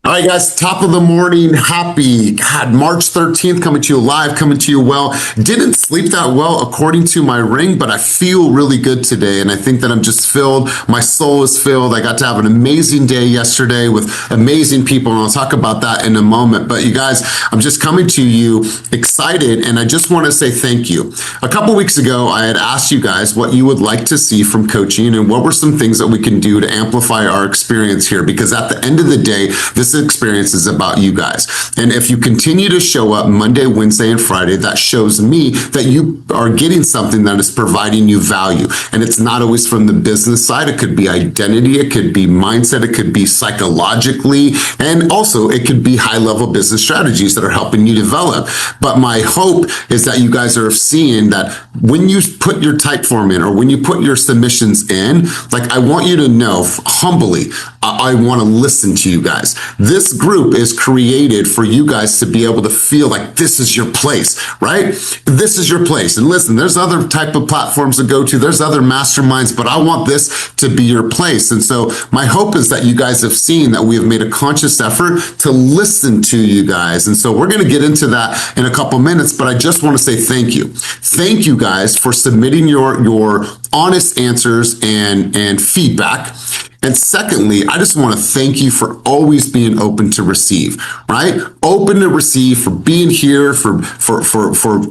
All right, guys, top of the morning. Happy God, March 13th, coming to you live, coming to you well. Didn't sleep that well according to my ring, but I feel really good today. And I think that I'm just filled. My soul is filled. I got to have an amazing day yesterday with amazing people. And I'll talk about that in a moment. But you guys, I'm just coming to you excited. And I just want to say thank you. A couple weeks ago, I had asked you guys what you would like to see from coaching and what were some things that we can do to amplify our experience here. Because at the end of the day, this experience is about you guys. And if you continue to show up Monday, Wednesday, and Friday, that shows me that you are getting something that is providing you value. And it's not always from the business side. It could be identity. It could be mindset. It could be psychologically. And also it could be high-level business strategies that are helping you develop. But my hope is that you guys are seeing that when you put your type form in or when you put your submissions in, like, I want you to know humbly, I want to listen to you guys. This group is created for you guys to be able to feel like this is your place, right? This is your place. And listen, there's other type of platforms to go to. There's other masterminds, but I want this to be your place. And so my hope is that you guys have seen that we have made a conscious effort to listen to you guys. And so we're going to get into that in a couple minutes, but I just want to say thank you. Thank you guys for submitting your honest answers and feedback. And secondly, I just want to thank you for always being open to receive, right? Open to receive, for being here, for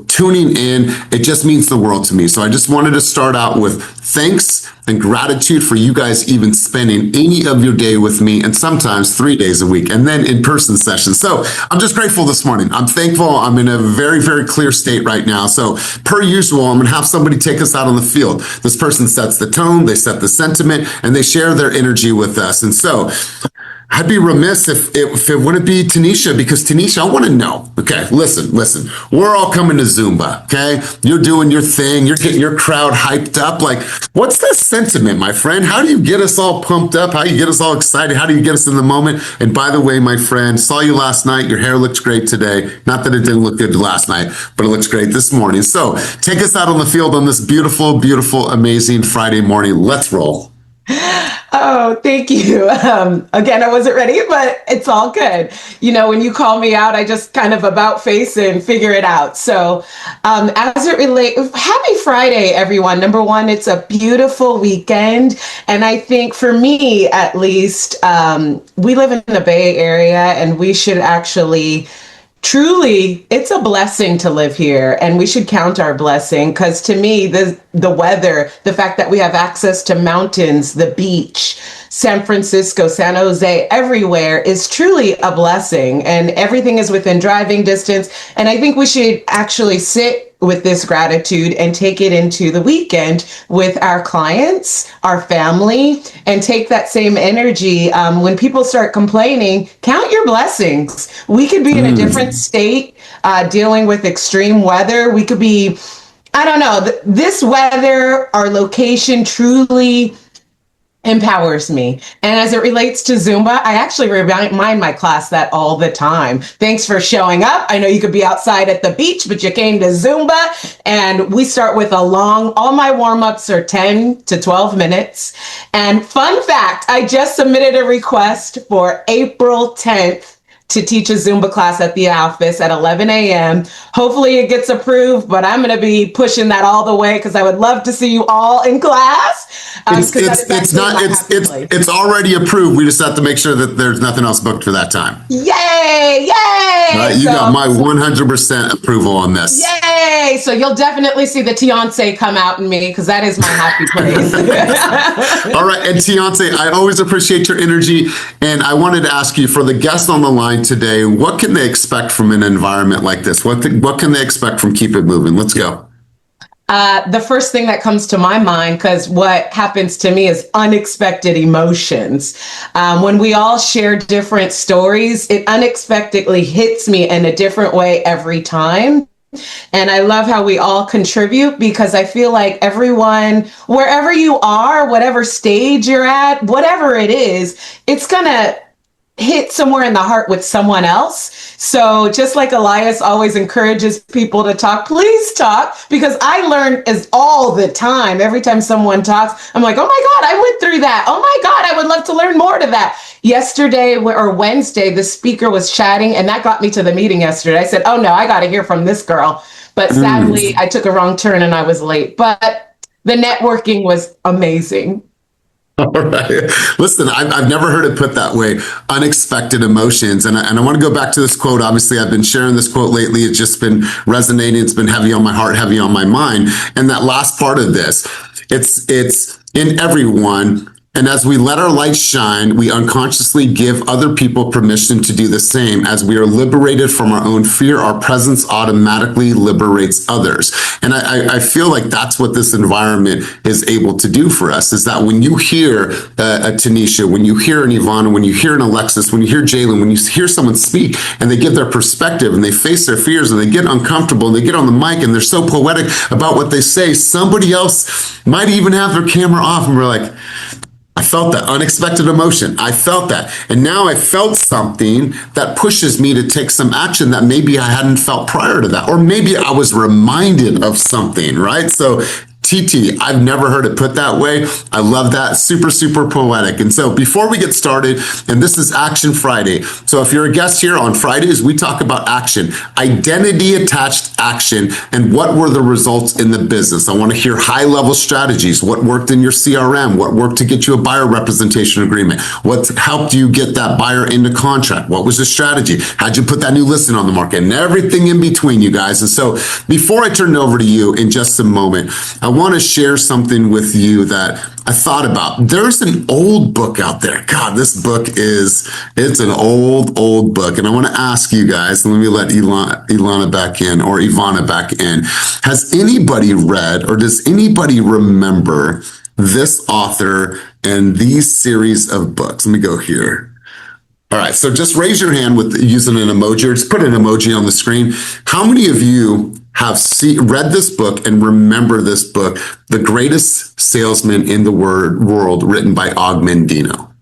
tuning in. It just means the world to me. So I just wanted to start out with thanks and gratitude for you guys even spending any of your day with me, and sometimes 3 days a week, and then in-person sessions. So I'm just grateful this morning. I'm thankful. I'm in a very, very clear state right now. So per usual, I'm gonna have somebody take us out on the field. This person sets the tone, they set the sentiment, and they share their energy with us. And so I'd be remiss if it wouldn't be Tanisha, because Tanisha, I want to know. Okay, listen. We're all coming to Zumba, okay? You're doing your thing. You're getting your crowd hyped up. Like, what's the sentiment, my friend? How do you get us all pumped up? How do you get us all excited? How do you get us in the moment? And by the way, my friend, saw you last night. Your hair looks great today. Not that it didn't look good last night, but it looks great this morning. So take us out on the field on this beautiful, beautiful, amazing Friday morning. Let's roll. Oh, thank you. Again, I wasn't ready, but it's all good. You know, when you call me out, I just kind of about face and figure it out. So as it relates, happy Friday, everyone. Number one, it's a beautiful weekend. And I think for me, at least, we live in the Bay Area, and we should actually truly, it's a blessing to live here, and we should count our blessing, because to me, the weather, the fact that we have access to mountains, the beach, San Francisco, San Jose, everywhere is truly a blessing, and everything is within driving distance. And I think we should actually sit with this gratitude and take it into the weekend with our clients, our family, and take that same energy. When people start complaining, count your blessings. We could be in a different state, dealing with extreme weather. We could be, I don't know, this weather, our location truly empowers me. And as it relates to Zumba, I actually remind my class that all the time. Thanks for showing up. I know you could be outside at the beach, but you came to Zumba. And we start with all my warm-ups are 10 to 12 minutes. And fun fact, I just submitted a request for April 10th to teach a Zumba class at the office at 11 a.m. Hopefully it gets approved, but I'm going to be pushing that all the way, because I would love to see you all in class. It's already approved. We just have to make sure that there's nothing else booked for that time. Yay! Right, you got my 100% approval on this. Yay! So you'll definitely see the Tiance come out in me, because that is my happy place. All right, and Tiance, I always appreciate your energy, and I wanted to ask you, for the guests on the line today, what can they expect from an environment like this? What can they expect from Keep It Moving? Let's go. The first thing that comes to my mind, because what happens to me is unexpected emotions. When we all share different stories, it unexpectedly hits me in a different way every time. And I love how we all contribute, because I feel like everyone, wherever you are, whatever stage you're at, whatever it is, it's gonna hit somewhere in the heart with someone else. So just like Elias always encourages people to talk, please talk, because I learn is all the time. Every time someone talks, I'm like, oh my God, I went through that. Oh my God, I would love to learn more to that. Yesterday or Wednesday, the speaker was chatting, and that got me to the meeting yesterday. I said, oh no, I got to hear from this girl. But sadly, I took a wrong turn and I was late. But the networking was amazing. All right. Listen, I've never heard it put that way. Unexpected emotions. And I want to go back to this quote. Obviously, I've been sharing this quote lately. It's just been resonating. It's been heavy on my heart, heavy on my mind. And that last part of this, it's in everyone. And as we let our light shine, we unconsciously give other people permission to do the same. As we are liberated from our own fear, our presence automatically liberates others. And I feel like that's what this environment is able to do for us, is that when you hear a Tanisha, when you hear an Ivana, when you hear an Alexis, when you hear Jalen, when you hear someone speak and they give their perspective and they face their fears and they get uncomfortable and they get on the mic and they're so poetic about what they say, somebody else might even have their camera off and we're like, I felt that unexpected emotion. I felt that. And now I felt something that pushes me to take some action that maybe I hadn't felt prior to that. Or maybe I was reminded of something, right? So TT, I've never heard it put that way. I love that. Super, super poetic. And so before we get started, and this is Action Friday. So if you're a guest here on Fridays, we talk about action, identity attached action, and what were the results in the business. I want to hear high level strategies. What worked in your CRM? What worked to get you a buyer representation agreement? What helped you get that buyer into contract? What was the strategy? How'd you put that new listing on the market? And everything in between, you guys. And so before I turn it over to you in just a moment, I want to share something with you that I thought about. There's an old book out there. God, this book it's an old book. And I want to ask you guys, let me let Ilana back in, or Ivana back in. Has anybody read, or does anybody remember this author and these series of books? Let me go here. All right, so just raise your hand with using an emoji, or just put an emoji on the screen. How many of you have read this book and remember this book, The Greatest Salesman in the World, written by Og Mandino?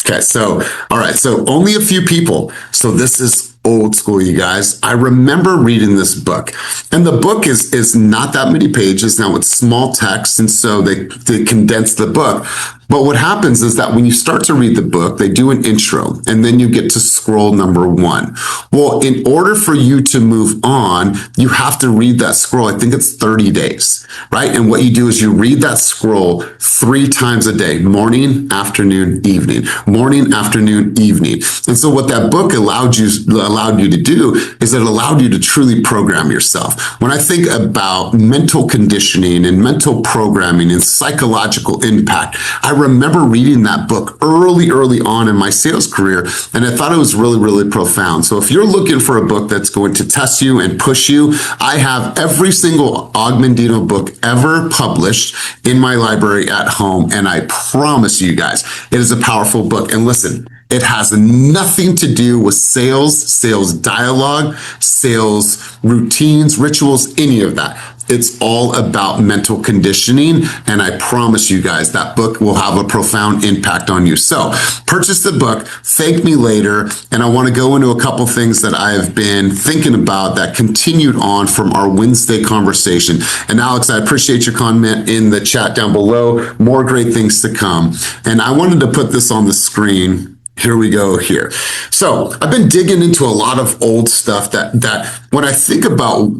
Okay, so, all right, so only a few people. So this is old school, you guys. I remember reading this book, and the book is not that many pages. Now it's small text, and so they condense the book. But what happens is that when you start to read the book, they do an intro, and then you get to scroll number 1. Well, in order for you to move on, you have to read that scroll. I think it's 30 days, right? And what you do is you read that scroll 3 times a day: morning, afternoon, evening, morning, afternoon, evening. And so what that book allowed you to do is it allowed you to truly program yourself. When I think about mental conditioning and mental programming and psychological impact, I remember reading that book early on in my sales career, and I thought it was really, really profound. So if you're looking for a book that's going to test you and push you, I have every single Og Mandino book ever published in my library at home, and I promise you guys, it is a powerful book. And listen, it has nothing to do with sales dialogue, sales routines, rituals, any of that. It's all about mental conditioning. And I promise you guys, that book will have a profound impact on you. So purchase the book, thank me later. And I want to go into a couple things that I've been thinking about that continued on from our Wednesday conversation. And Alex, I appreciate your comment in the chat down below. More great things to come. And I wanted to put this on the screen. Here we go here. So I've been digging into a lot of old stuff that when I think about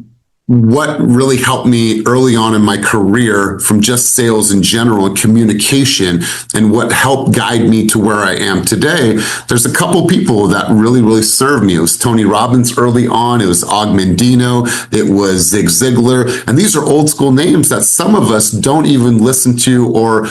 what really helped me early on in my career from just sales in general and communication, and what helped guide me to where I am today, there's a couple people that really, really served me. It was Tony Robbins early on. It was Og Mandino. It was Zig Ziglar. And these are old school names that some of us don't even listen to or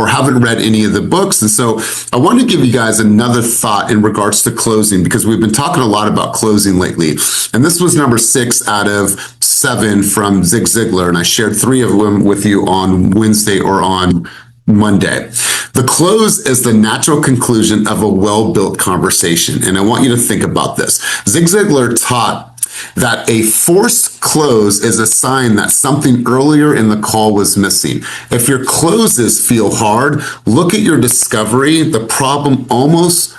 haven't read any of the books. And so I want to give you guys another thought in regards to closing, because we've been talking a lot about closing lately. And this was number 6 out of 7 from Zig Ziglar, and I shared 3 of them with you on Wednesday or on Monday. The close is the natural conclusion of a well-built conversation, and I want you to think about this. Zig Ziglar taught that a forced close is a sign that something earlier in the call was missing. If your closes feel hard, look at your discovery. The problem almost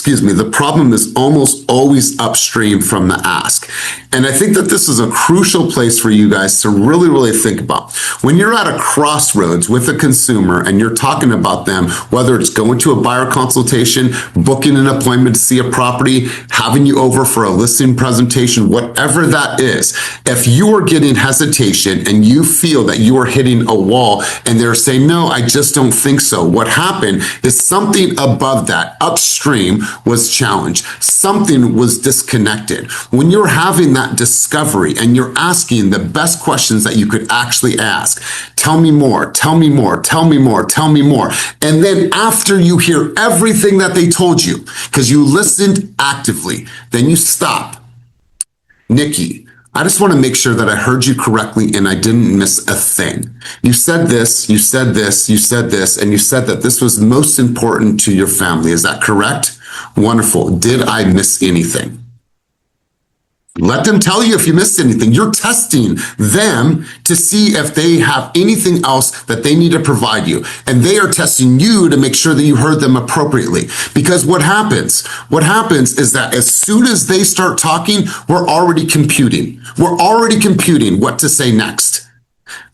excuse me, the problem is almost always upstream from the ask. And I think that this is a crucial place for you guys to really, really think about. When you're at a crossroads with a consumer and you're talking about them, whether it's going to a buyer consultation, booking an appointment to see a property, having you over for a listing presentation, whatever that is, if you are getting hesitation and you feel that you are hitting a wall and they're saying, no, I just don't think so. What happened is something above that, upstream, was challenged. Something was disconnected. When you're having that discovery and you're asking the best questions that you could actually ask, tell me more, tell me more, tell me more, tell me more. And then after you hear everything that they told you, because you listened actively, then you stop. Nikki, I just want to make sure that I heard you correctly and I didn't miss a thing. You said this, you said this, you said this, and you said that this was most important to your family. Is that correct? Wonderful. Did I miss anything? Let them tell you if you missed anything. You're testing them to see if they have anything else that they need to provide you. And they are testing you to make sure that you heard them appropriately. Because what happens is that as soon as they start talking, we're already computing. We're already computing what to say next.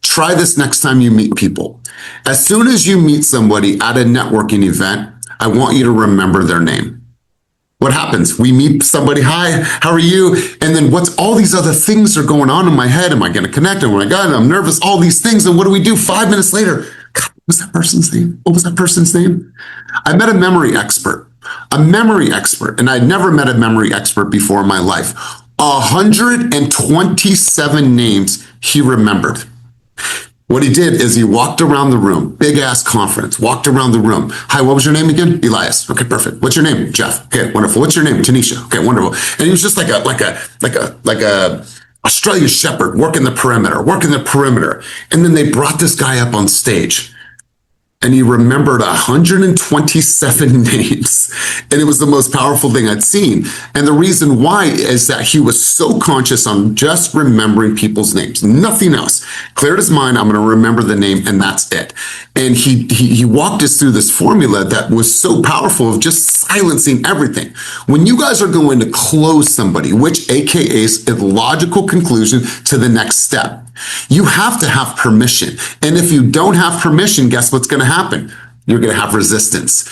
Try this next time you meet people. As soon as you meet somebody at a networking event, I want you to remember their name. What happens? We meet somebody, hi, how are you? And then what's all these other things are going on in my head? Am I going to connect? Oh my God, I'm nervous, all these things. And what do we do 5 minutes later? God, what was that person's name? What was that person's name? I met a memory expert, and I'd never met a memory expert before in my life. 127 names he remembered. What he did is he walked around the room, big ass conference, walked around the room. Hi, what was your name again? Elias. Okay, perfect. What's your name? Jeff. Okay, wonderful. What's your name? Tanisha. Okay, wonderful. And he was just like a Australian shepherd working the perimeter. And then they brought this guy up on stage. And he remembered 127 names. And it was the most powerful thing I'd seen. And the reason why is that he was so conscious on just remembering people's names, nothing else. Cleared his mind, I'm going to remember the name, and that's it. And he walked us through this formula that was so powerful of just silencing everything. When you guys are going to close somebody, which AKA is a logical conclusion to the next step, you have to have permission. And if you don't have permission, guess what's going to happen? You're going to have resistance.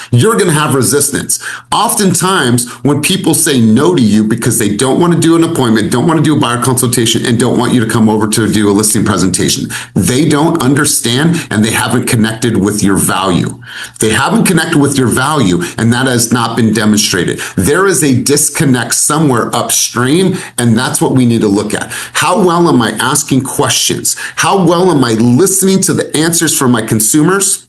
Oftentimes, when people say no to you because they don't want to do an appointment, don't want to do a buyer consultation, and don't want you to come over to do a listing presentation, they don't understand and they haven't connected with your value. They haven't connected with your value, and that has not been demonstrated. There is a disconnect somewhere upstream, and that's what we need to look at. How well am I asking questions? How well am I listening to the answers from my consumers?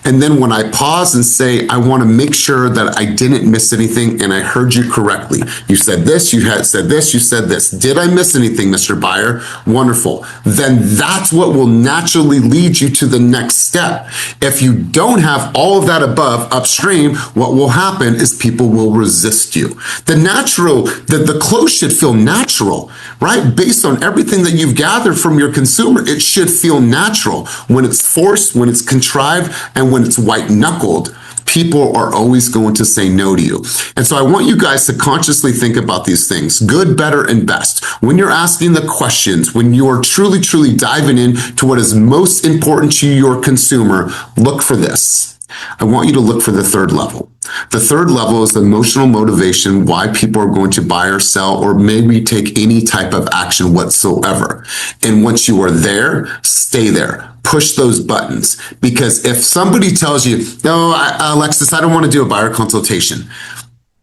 And then when I pause and say, I want to make sure that I didn't miss anything and I heard you correctly. You said this, you had said this, you said this. Did I miss anything, Mr. Buyer? Wonderful. Then that's what will naturally lead you to the next step. If you don't have all of that above, upstream, what will happen is people will resist you. The close should feel natural, right? Based on everything that you've gathered from your consumer, it should feel natural. When it's forced, when it's contrived, and when it's white knuckled, people are always going to say no to you. And so I want you guys to consciously think about these things, good, better, and best. When you're asking the questions, when you're truly, truly diving into what is most important to your consumer, look for this. I want you to look for the third level. The third level is emotional motivation, why people are going to buy or sell or maybe take any type of action whatsoever. And once you are there, stay there. Push those buttons. Because if somebody tells you, no, Alexis, I don't want to do a buyer consultation,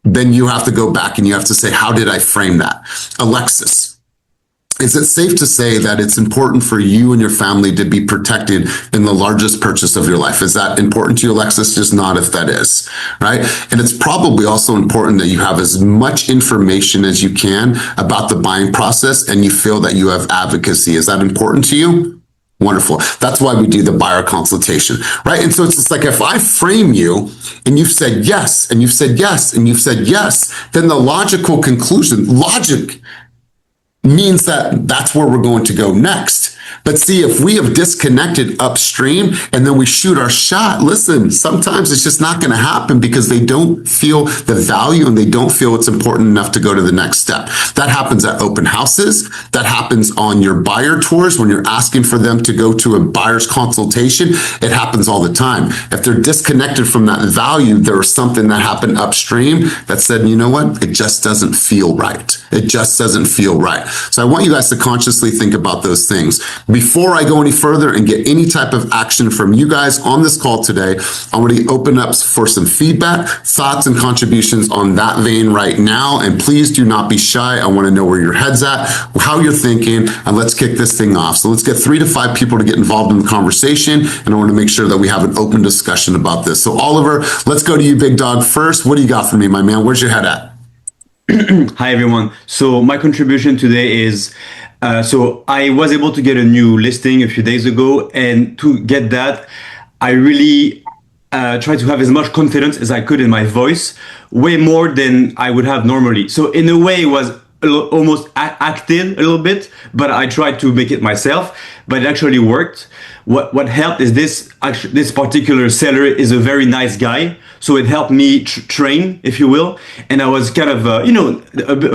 then you have to go back and you have to say, how did I frame that? Alexis, is it safe to say that it's important for you and your family to be protected in the largest purchase of your life? Is that important to you, Alexis? Just nod if that is, right? And it's probably also important that you have as much information as you can about the buying process and you feel that you have advocacy. Is that important to you? Wonderful. That's why we do the buyer consultation, right? And so it's just like if I frame you and you've said yes, and you've said yes, and you've said yes, then the logical conclusion, logic means that that's where we're going to go next. But see, if we have disconnected upstream and then we shoot our shot, listen, sometimes it's just not going to happen because they don't feel the value and they don't feel it's important enough to go to the next step. That happens at open houses. That happens on your buyer tours when you're asking for them to go to a buyer's consultation. It happens all the time. If they're disconnected from that value, there was something that happened upstream that said, you know what? It just doesn't feel right. It just doesn't feel right. So I want you guys to consciously think about those things. Before I go any further and get any type of action from you guys on this call today, I want to open up for some feedback, thoughts, and contributions on that vein right now. And please do not be shy. I want to know where your head's at, how you're thinking, and let's kick this thing off. So let's get 3 to 5 people to get involved in the conversation. And I want to make sure that we have an open discussion about this. So Oliver, let's go to you, big dog, first. What do you got for me, my man? Where's your head at? Hi, everyone. So my contribution today is, so I was able to get a new listing a few days ago, and to get that, I really tried to have as much confidence as I could in my voice, way more than I would have normally. So in a way, it was almost acted a little bit, but I tried to make it myself, but it actually worked. What helped is this particular seller is a very nice guy, so it helped me train, if you will. And I was kind of, a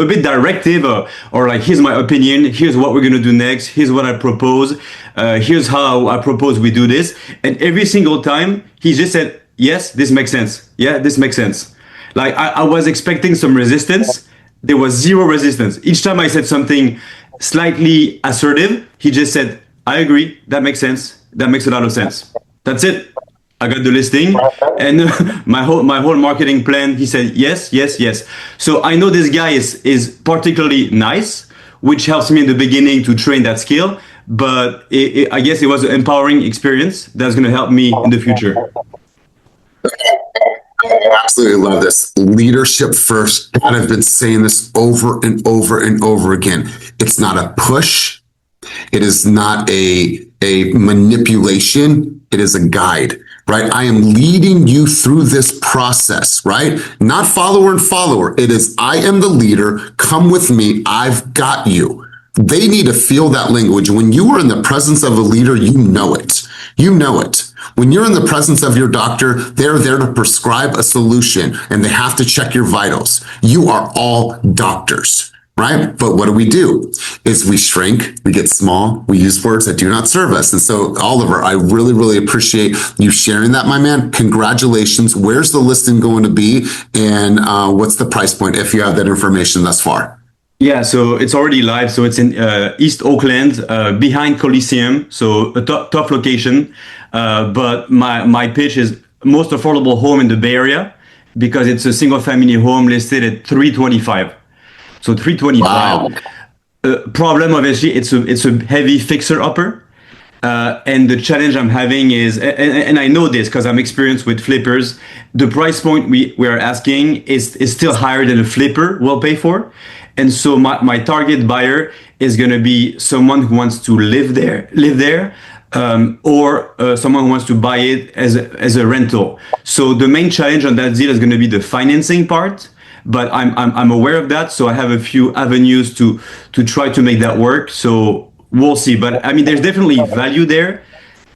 bit directive, or like, here's my opinion, here's what we're gonna do next, here's what I propose, here's how I propose we do this. And every single time, he just said, yes, this makes sense. Yeah, this makes sense. Like, I was expecting some resistance. There was zero resistance. Each time I said something slightly assertive, he just said, I agree, that makes sense. That makes a lot of sense. That's it. I got the listing, and my whole marketing plan, he said, yes, yes, yes. So I know this guy is particularly nice, which helps me in the beginning to train that skill, but I guess it was an empowering experience that's going to help me in the future. I absolutely love this. Leadership first. God, I've been saying this over and over and over again. It's not a push. It is not a manipulation. It is a guide, right? I am leading you through this process, right? Not follower and follower. It is, I am the leader. Come with me. I've got you. They need to feel that language. When you are in the presence of a leader, you know it. You know it. When you're in the presence of your doctor, they're there to prescribe a solution and they have to check your vitals. You are all doctors, right? But what do? Is we shrink, we get small, we use words that do not serve us. And so, Oliver, I really, really appreciate you sharing that, my man. Congratulations. Where's the listing going to be? And what's the price point if you have that information thus far? Yeah, so it's already live. So it's in East Oakland, behind Coliseum. So a top location. But my pitch is most affordable home in the Bay Area because it's a single family home listed at $325. So $325. Wow. Problem, obviously, it's a heavy fixer upper. And the challenge I'm having is, and I know this because I'm experienced with flippers, the price point we are asking is still higher than a flipper will pay for. And so my target buyer is going to be someone who wants to live there, or someone who wants to buy it as a rental. So the main challenge on that deal is going to be the financing part. But I'm aware of that, so I have a few avenues to try to make that work. So we'll see. But I mean, there's definitely value there,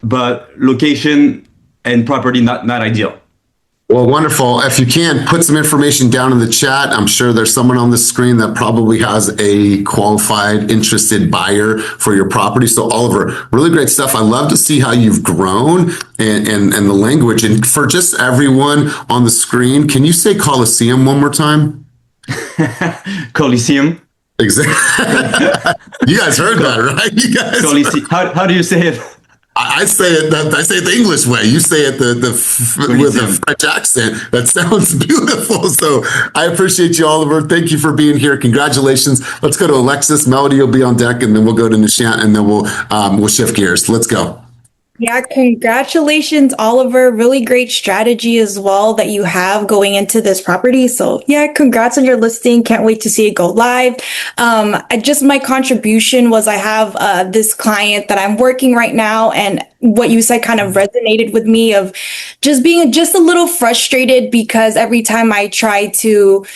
but location and property not ideal. Well, wonderful. If you can, put some information down in the chat. I'm sure there's someone on the screen that probably has a qualified, interested buyer for your property. So Oliver, really great stuff. I love to see how you've grown and the language. And for just everyone on the screen, can you say Coliseum one more time? Coliseum. Exactly. You guys heard that, right? You guys. Coliseum. How do you say it? I say it the English way. You say it with a French accent. That sounds beautiful. So I appreciate you, Oliver. Thank you for being here. Congratulations. Let's go to Alexis. Melody will be on deck, and then we'll go to Nishant, and then we'll shift gears. Let's go. Yeah, congratulations, Oliver. Really great strategy as well that you have going into this property. So yeah, congrats on your listing. Can't wait to see it go live. My contribution was I have this client that I'm working right now, and what you said kind of resonated with me of just being just a little frustrated because every time I try to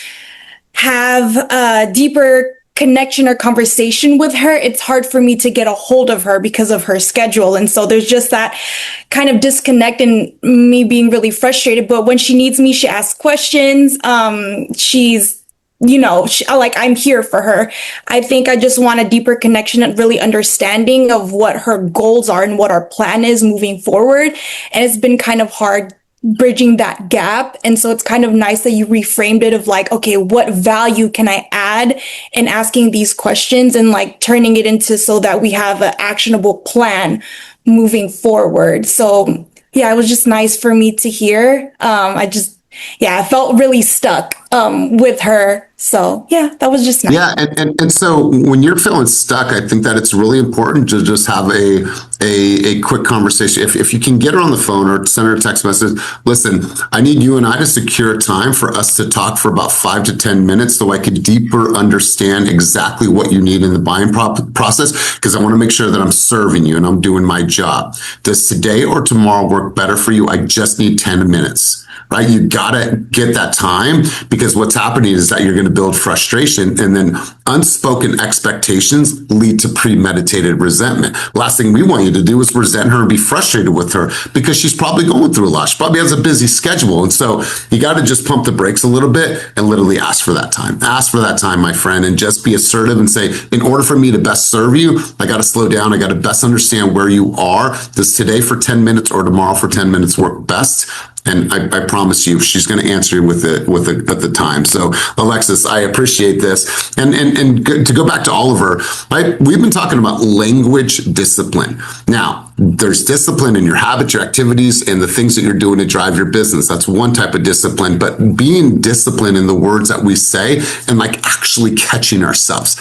have deeper connection or conversation with her, it's hard for me to get a hold of her because of her schedule. And so there's just that kind of disconnect and me being really frustrated. But when she needs me, she asks questions. She's, I'm here for her. I think I just want a deeper connection and really understanding of what her goals are and what our plan is moving forward. And it's been kind of hard bridging that gap. And so it's kind of nice that you reframed it of like, okay, what value can I add in asking these questions and like turning it into so that we have an actionable plan moving forward. So yeah, it was just nice for me to hear. I felt really stuck with her. So yeah, that was just nice. Yeah, and so when you're feeling stuck, I think that it's really important to just have a quick conversation. If you can get her on the phone or send her a text message, listen, I need you and I to secure time for us to talk for about 5 to 10 minutes so I could deeper understand exactly what you need in the buying process, because I want to make sure that I'm serving you and I'm doing my job. Does today or tomorrow work better for you? I just need 10 minutes. Right? You gotta get that time, because what's happening is that you're going to build frustration, and then unspoken expectations lead to premeditated resentment. Last thing we want you to do is resent her and be frustrated with her, because she's probably going through a lot. She probably has a busy schedule. And so you got to just pump the brakes a little bit and literally ask for that time. Ask for that time, my friend, and just be assertive and say, in order for me to best serve you, I got to slow down. I got to best understand where you are. Does today for 10 minutes or tomorrow for 10 minutes work best? And I promise you, she's going to answer you with the time. So, Alexis, I appreciate this. And to go back to Oliver, we've been talking about language discipline. Now, there's discipline in your habits, your activities, and the things that you're doing to drive your business. That's one type of discipline. But being disciplined in the words that we say and like actually catching ourselves.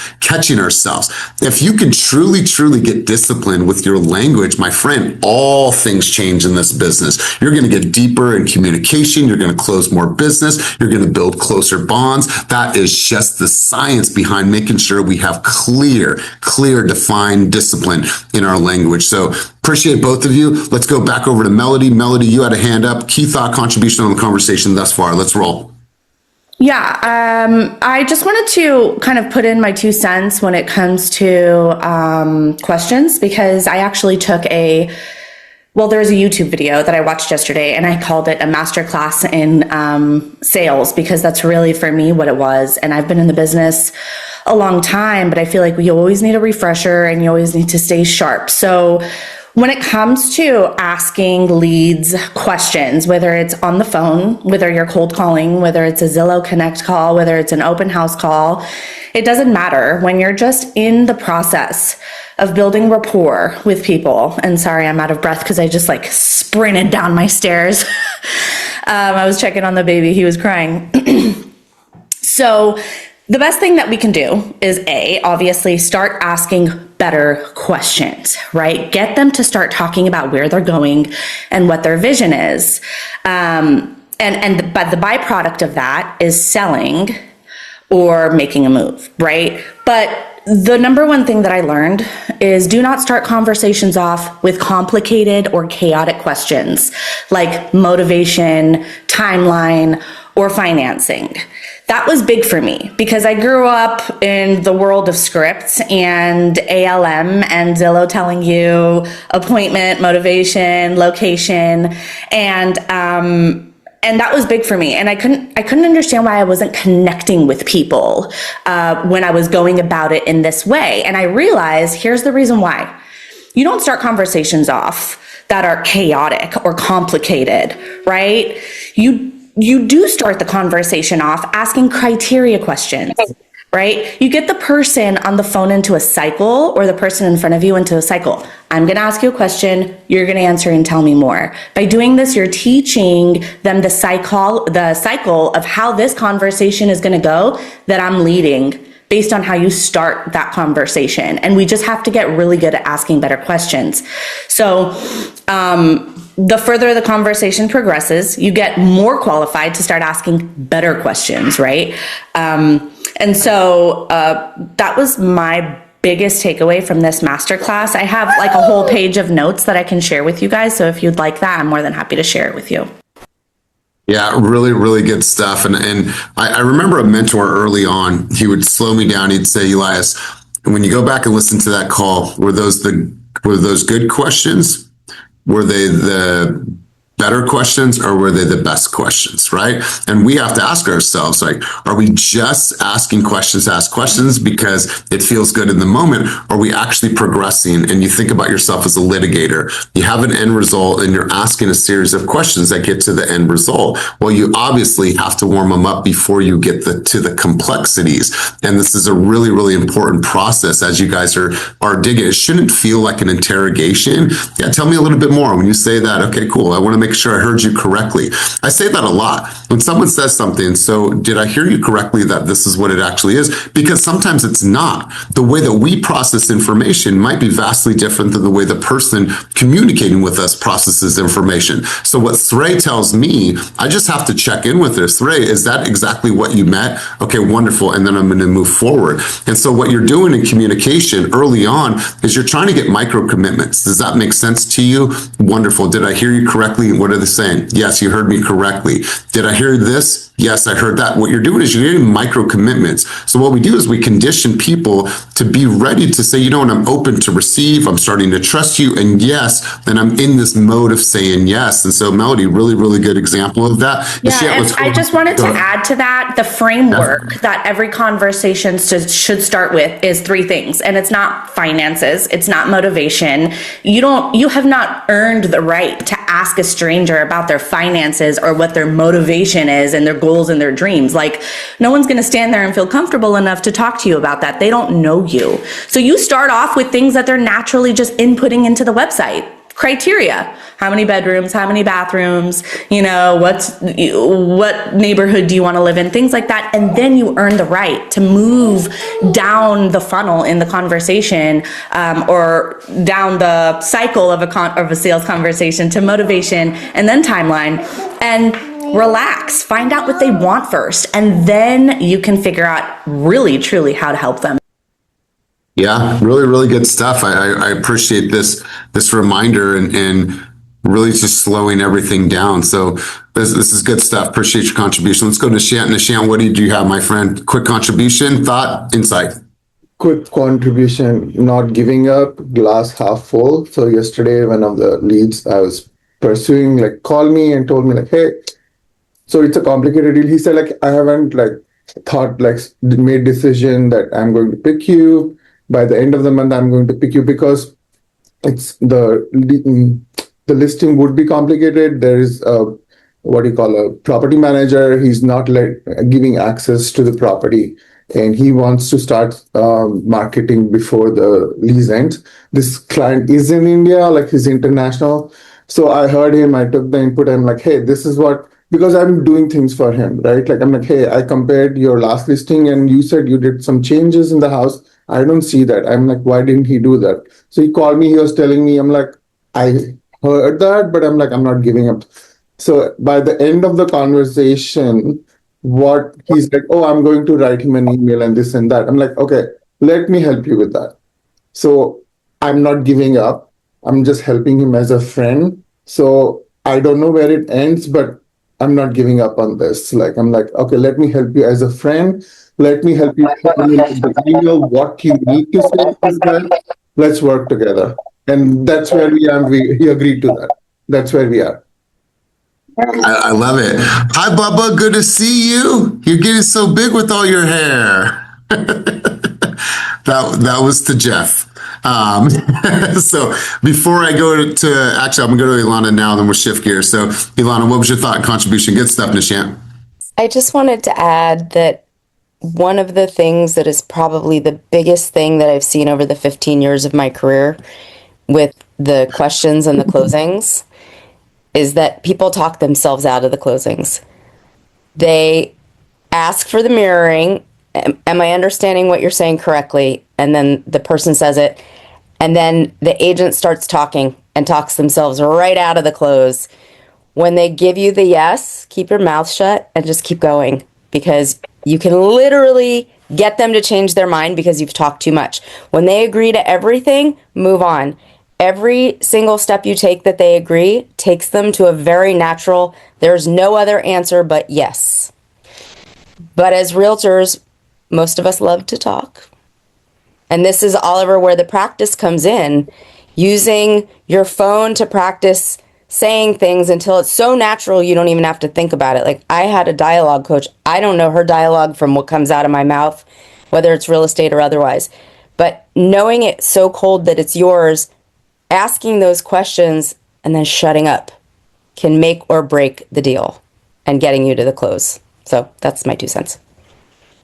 If you can truly get disciplined with your language, my friend, all things change in this business. You're going to get deeper in communication. You're going to close more business. You're going to build closer bonds. That is just the science behind making sure we have clear, defined discipline in our language. So appreciate both of you. Let's go back over to Melody. Melody, you had a hand up. Key thought, contribution on the conversation thus far. Let's roll. Yeah, I just wanted to kind of put in my 2 cents when it comes to questions, because I actually took there's a YouTube video that I watched yesterday, and I called it a masterclass in sales, because that's really for me what it was. And I've been in the business a long time, but I feel like we always need a refresher and you always need to stay sharp. So when it comes to asking leads questions, whether it's on the phone, whether you're cold calling, whether it's a Zillow Connect call, whether it's an open house call, it doesn't matter. When you're just in the process of building rapport with people, and sorry, I'm out of breath because I just like sprinted down my stairs. I was checking on the baby, he was crying. So the best thing that we can do is obviously start asking better questions, right? Get them to start talking about where they're going and what their vision is. But the byproduct of that is selling or making a move, right? But the number one thing that I learned is do not start conversations off with complicated or chaotic questions like motivation, timeline, or financing. That was big for me because I grew up in the world of scripts and ALM and Zillow telling you appointment, motivation, location, and that was big for me. And I couldn't understand why I wasn't connecting with people when I was going about it in this way. And I realized here's the reason why. You don't start conversations off that are chaotic or complicated, right? You do start the conversation off asking criteria questions, right? You get the person on the phone into a cycle, or the person in front of you into a cycle. I'm going to ask you a question. You're going to answer and tell me more. By doing this, you're teaching them the cycle of how this conversation is going to go that I'm leading based on how you start that conversation. And we just have to get really good at asking better questions. So, the further the conversation progresses, you get more qualified to start asking better questions, right? And so that was my biggest takeaway from this masterclass. I have like a whole page of notes that I can share with you guys. So if you'd like that, I'm more than happy to share it with you. Yeah, really, really good stuff. And I remember a mentor early on, he would slow me down. He'd say, Elias, when you go back and listen to that call, were those good questions? Were they the better questions or were they the best questions, right? And we have to ask ourselves, like, are we just asking questions to ask questions because it feels good in the moment? Or are we actually progressing? And you think about yourself as a litigator. You have an end result and you're asking a series of questions that get to the end result. Well, you obviously have to warm them up before you get to the complexities. And this is a really, really important process as you guys are digging. It shouldn't feel like an interrogation. Yeah, tell me a little bit more. When you say that, okay, cool. I want to make sure I heard you correctly. I say that a lot. When someone says something, so did I hear you correctly that this is what it actually is? Because sometimes it's not. The way that we process information might be vastly different than the way the person communicating with us processes information. So what Srey tells me, I just have to check in with her. Srey, is that exactly what you meant? Okay, wonderful. And then I'm going to move forward. And so what you're doing in communication early on is you're trying to get micro commitments. Does that make sense to you? Wonderful. Did I hear you correctly? What are they saying? Yes, you heard me correctly. Did I hear this? Yes, I heard that. What you're doing is you're getting micro commitments. So what we do is we condition people to be ready to say, you know what, I'm open to receive. I'm starting to trust you. And yes, then I'm in this mode of saying yes. And so Melody, really, really good example of that. Yeah, and I just wanted to add to that, the framework that every conversation should start with is three things. And it's not finances. It's not motivation. You have not earned the right to ask a stranger about their finances or what their motivation is and their goals and their dreams. Like, no one's going to stand there and feel comfortable enough to talk to you about that. They don't know you. So you start off with things that they're naturally just inputting into the website. Criteria: how many bedrooms, how many bathrooms, what neighborhood do you want to live in, things like that. And then you earn the right to move down the funnel in the conversation, or down the cycle of a sales conversation to motivation and then timeline, and relax, find out what they want first. And then you can figure out really, truly how to help them. Yeah, really, really good stuff. I appreciate this reminder and really just slowing everything down. So this is good stuff. Appreciate your contribution. Let's go to Nishant. Nishant, what did you have, my friend? Quick contribution, thought, insight. Quick contribution, not giving up, glass half full. So yesterday, one of the leads I was pursuing, called me and told me hey, so it's a complicated deal. He said I haven't made decision that I'm going to pick you. By the end of the month, I'm going to pick you because it's the listing would be complicated. There is a property manager. He's not giving access to the property, and he wants to start marketing before the lease ends. This client is in India, he's international. So I heard him. I took the input. I'm hey, this is what. Because I'm doing things for him, right? I'm hey, I compared your last listing and you said you did some changes in the house. I don't see that. I'm why didn't he do that? So he called me, he was telling me, I heard that, but I'm not giving up. So by the end of the conversation, what he's oh, I'm going to write him an email and this and that. I'm okay, let me help you with that. So I'm not giving up. I'm just helping him as a friend. So I don't know where it ends, but I'm not giving up on this. I'm okay, let me help you as a friend. Let me help you know what you need to say to this guy. Let's work together. And that's where we are. He agreed to that. That's where we are. I love it. Hi, Bubba. Good to see you. You're getting so big with all your hair. That was to Jeff. So before I go actually, I'm going to go to Ilana now, then we'll shift gears. So Ilana, what was your thought and contribution? Good stuff, Nishant. I just wanted to add that one of the things that is probably the biggest thing that I've seen over the 15 years of my career with the questions and the closings is that people talk themselves out of the closings. They ask for the mirroring. Am I understanding what you're saying correctly? And then the person says it. And then the agent starts talking and talks themselves right out of the close. When they give you the yes, keep your mouth shut and just keep going, because you can literally get them to change their mind because you've talked too much. When they agree to everything, move on. every single step you take that they agree takes them to a very natural, there's no other answer but yes. But as realtors, most of us love to talk. And this is, Oliver, where the practice comes in, using your phone to practice saying things until it's so natural you don't even have to think about it. Like, I had a dialogue coach. I don't know her dialogue from what comes out of my mouth, whether it's real estate or otherwise. But knowing it so cold that it's yours, asking those questions and then shutting up can make or break the deal and getting you to the close. So that's my 2 cents.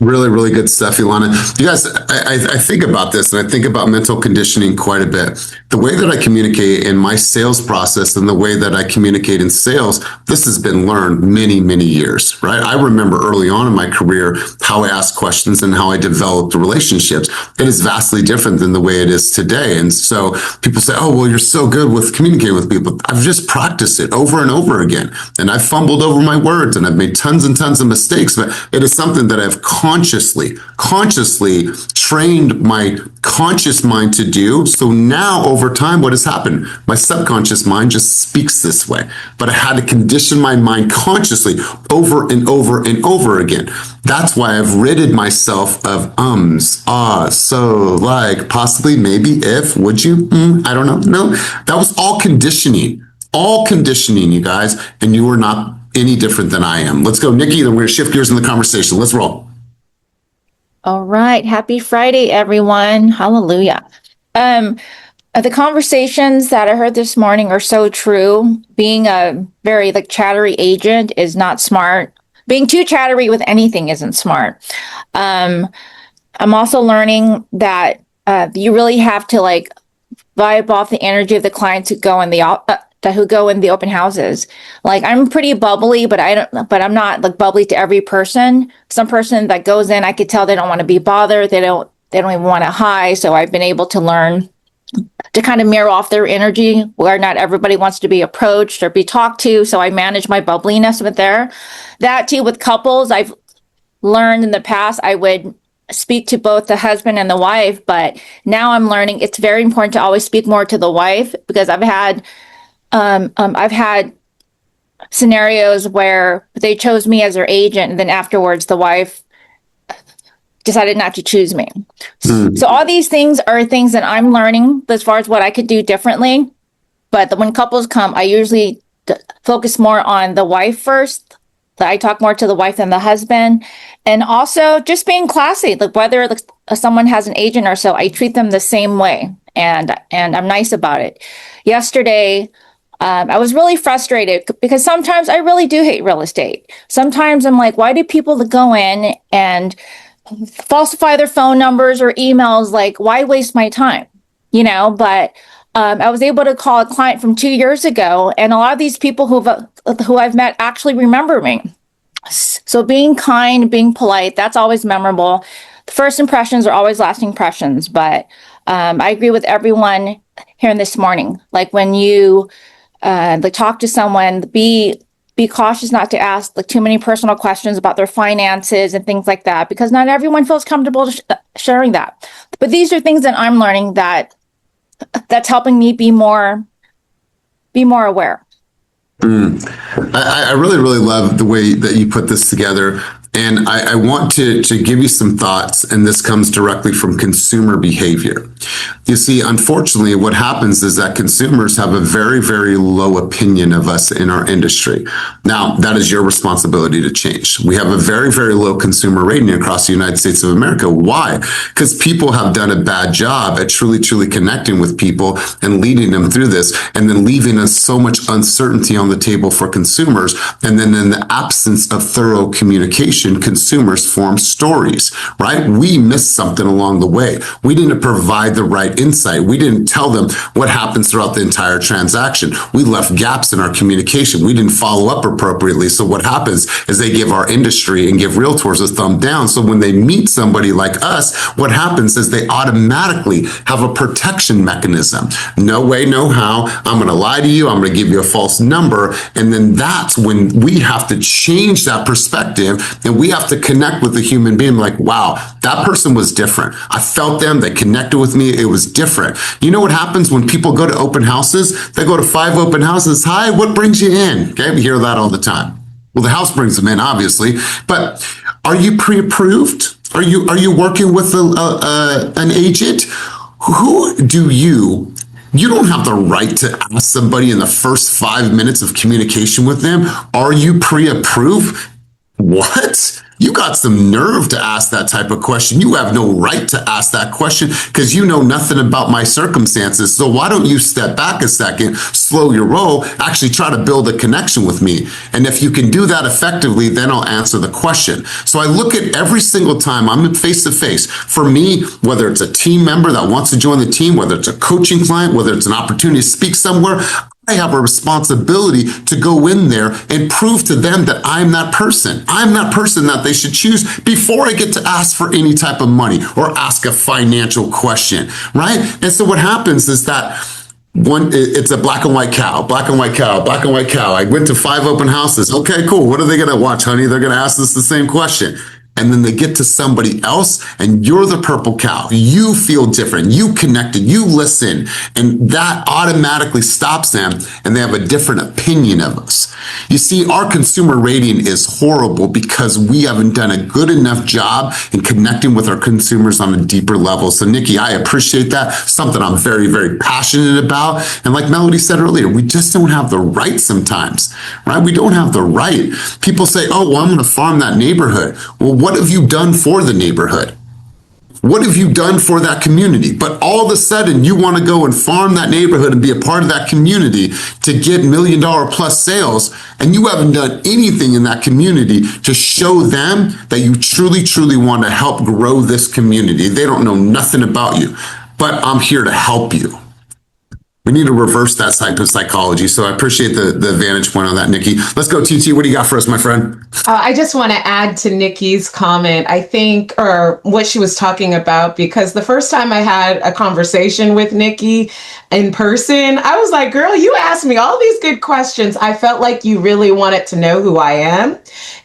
Really, really good stuff, Ilana. You guys, I think about this, and I think about mental conditioning quite a bit. The way that I communicate in my sales process and the way that I communicate in sales, this has been learned many, many years, right? I remember early on in my career how I asked questions and how I developed relationships. It is vastly different than the way it is today. And so people say, oh, well, you're so good with communicating with people. I've just practiced it over and over again. And I've fumbled over my words and I've made tons and tons of mistakes, but it is something that I've consciously trained my conscious mind to do. So now over time, what has happened? My subconscious mind just speaks this way, but I had to condition my mind consciously over and over and over again. That's why I've ridded myself of ums, ahs, so, like, possibly, maybe, if, would you, I don't know. No, that was all conditioning, you guys, and you are not any different than I am. Let's go, Nikki, then we're going to shift gears in the conversation. Let's roll. All right. Happy Friday, everyone. Hallelujah. The conversations that I heard this morning are so true. Being a very chattery agent is not smart. Being too chattery with anything isn't smart. I'm also learning that you really have to vibe off the energy of the clients who go in the open houses. I'm pretty bubbly, but I'm not bubbly to every person. Some person that goes in, I could tell they don't want to be bothered. They don't even want to hi. So I've been able to learn to kind of mirror off their energy where not everybody wants to be approached or be talked to. So I manage my bubbliness with that too. With couples, I've learned in the past, I would speak to both the husband and the wife, but now I'm learning it's very important to always speak more to the wife, because I've had scenarios where they chose me as their agent, and then afterwards the wife decided not to choose me. So all these things are things that I'm learning as far as what I could do differently. But when couples come, I usually focus more on the wife first. I talk more to the wife than the husband. And also just being classy, whether someone has an agent or so, I treat them the same way. And I'm nice about it. Yesterday, I was really frustrated because sometimes I really do hate real estate. Sometimes I'm like, why do people go in and falsify their phone numbers or emails? Why waste my time? But I was able to call a client from 2 years ago, and a lot of these people who I've met actually remember me. So being kind, being polite, that's always memorable. The first impressions are always lasting impressions. But I agree with everyone here this morning. When you talk to someone, be cautious not to ask too many personal questions about their finances and things like that, because not everyone feels comfortable sharing that. But these are things that I'm learning that's helping me be more aware. I really, really love the way that you put this together. And I want to give you some thoughts, and this comes directly from consumer behavior. You see, unfortunately, what happens is that consumers have a very, very low opinion of us in our industry. Now, that is your responsibility to change. We have a very, very low consumer rating across the United States of America. Why? Because people have done a bad job at truly, truly connecting with people and leading them through this, and then leaving us so much uncertainty on the table for consumers. And then in the absence of thorough communication, consumers form stories, right? We missed something along the way. We didn't provide the right insight. We didn't tell them what happens throughout the entire transaction. We left gaps in our communication. We didn't follow up appropriately. So what happens is they give our industry and give realtors a thumb down. So when they meet somebody like us, what happens is they automatically have a protection mechanism. No way, no how. I'm going to lie to you. I'm going to give you a false number. And then that's when we have to change that perspective, and And we have to connect with the human being like, wow, that person was different. I felt them, they connected with me, it was different. You know what happens when people go to open houses? They go to 5 open houses. Hi, what brings you in? Okay, we hear that all the time. Well, the house brings them in, obviously, but are you pre-approved? Are you working with an agent? Who do you don't have the right to ask somebody in the first 5 minutes of communication with them, are you pre-approved? What? You got some nerve to ask that type of question. You have no right to ask that question because you know nothing about my circumstances. So why don't you step back a second, slow your roll, actually try to build a connection with me. And if you can do that effectively, then I'll answer the question. So I look at every single time I'm face to face. For me, whether it's a team member that wants to join the team, whether it's a coaching client, whether it's an opportunity to speak somewhere, I have a responsibility to go in there and prove to them that I'm that person. I'm that person that they should choose before I get to ask for any type of money or ask a financial question, right? And so what happens is that it's a black and white cow, black and white cow, black and white cow. I went to 5 open houses. Okay, cool. What are they going to watch, honey? They're going to ask us the same question. And then they get to somebody else and you're the purple cow. You feel different. You connected. You listen. And that automatically stops them and they have a different opinion of us. You see, our consumer rating is horrible because we haven't done a good enough job in connecting with our consumers on a deeper level. So Nikki, I appreciate that. Something I'm very, very passionate about. And like Melody said earlier, we just don't have the right sometimes, right? We don't have the right. People say, oh, well, I'm going to farm that neighborhood. Well, what have you done for the neighborhood? What have you done for that community? But all of a sudden you want to go and farm that neighborhood and be a part of that community to get $1 million plus sales. And you haven't done anything in that community to show them that you truly, truly want to help grow this community. They don't know nothing about you, but I'm here to help you. We need to reverse that type of psychology. So I appreciate the vantage point on that, Nikki. Let's go, TT. What do you got for us, my friend? I just want to add to Nikki's comment, I think, or what she was talking about, because the first time I had a conversation with Nikki in person, I was like, girl, you asked me all these good questions. I felt like you really wanted to know who I am.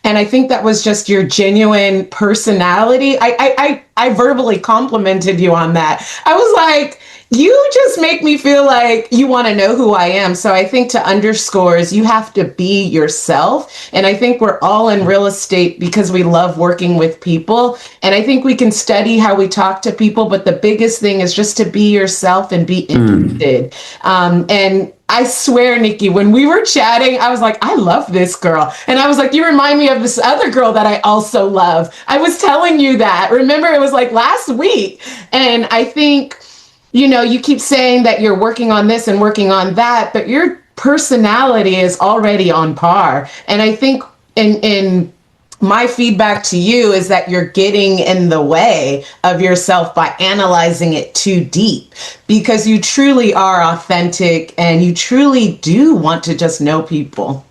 And I think that was just your genuine personality. I verbally complimented you on that. I was like, you just make me feel like you want to know who I am. So I think to underscore is you have to be yourself. And I think we're all in real estate because we love working with people. And I think we can study how we talk to people. But the biggest thing is just to be yourself and be interested. And I swear, Nikki, when we were chatting, I was like, I love this girl. And I was like, you remind me of this other girl that I also love. I was telling you that. Remember, it was like last week. And I think, you know, you keep saying that you're working on this and working on that, but your personality is already on par. And I think in my feedback to you is that you're getting in the way of yourself by analyzing it too deep, because you truly are authentic and you truly do want to just know people.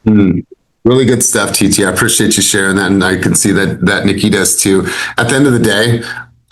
Really good stuff, TT. I appreciate you sharing that. And I can see that Nikki does too. At the end of the day,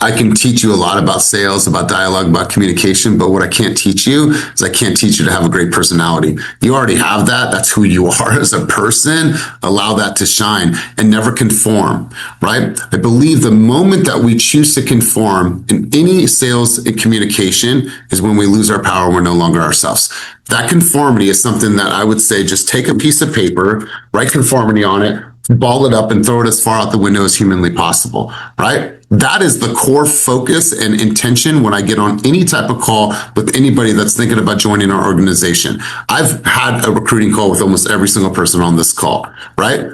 I can teach you a lot about sales, about dialogue, about communication, but what I can't teach you is I can't teach you to have a great personality. You already have that. That's who you are as a person. Allow that to shine and never conform, right? I believe the moment that we choose to conform in any sales and communication is when we lose our power. We're no longer ourselves. That conformity is something that I would say, just take a piece of paper, write conformity on it, ball it up and throw it as far out the window as humanly possible, right? That is the core focus and intention when I get on any type of call with anybody that's thinking about joining our organization. I've had a recruiting call with almost every single person on this call, right?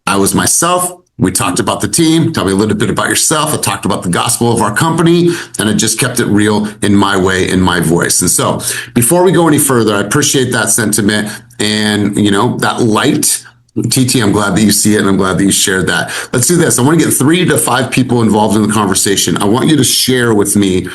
I was myself. We talked about the team. Tell me a little bit about yourself. I talked about the gospel of our company, and I just kept it real in my way, in my voice. And so before we go any further, I appreciate that sentiment and, you know, that light. TT, I'm glad that you see it and I'm glad that you shared that. Let's do this. I want to get 3 to 5 people involved in the conversation. I want you to share with me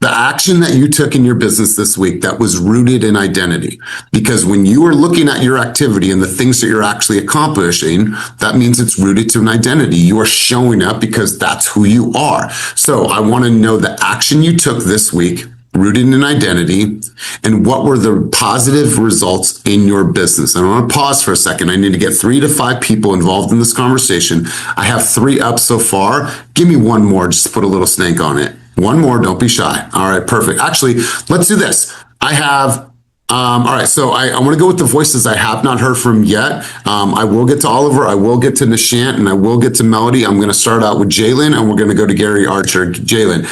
the action that you took in your business this week that was rooted in identity. Because when you are looking at your activity and the things that you're actually accomplishing, that means it's rooted to an identity. You are showing up because that's who you are. So I want to know the action you took this week rooted in identity, and what were the positive results in your business? And I want to pause for a second. I need to get 3 to 5 people involved in this conversation. I have 3 up so far. Give me one more, just put a little snake on it. One more, don't be shy. All right, perfect. Actually, let's do this. I have all right, so I want to go with the voices I have not heard from yet. I will get to Oliver, I will get to Nishant, and I will get to Melody. I'm going to start out with Jalen, and we're going to go to Gary Archer. Jalen,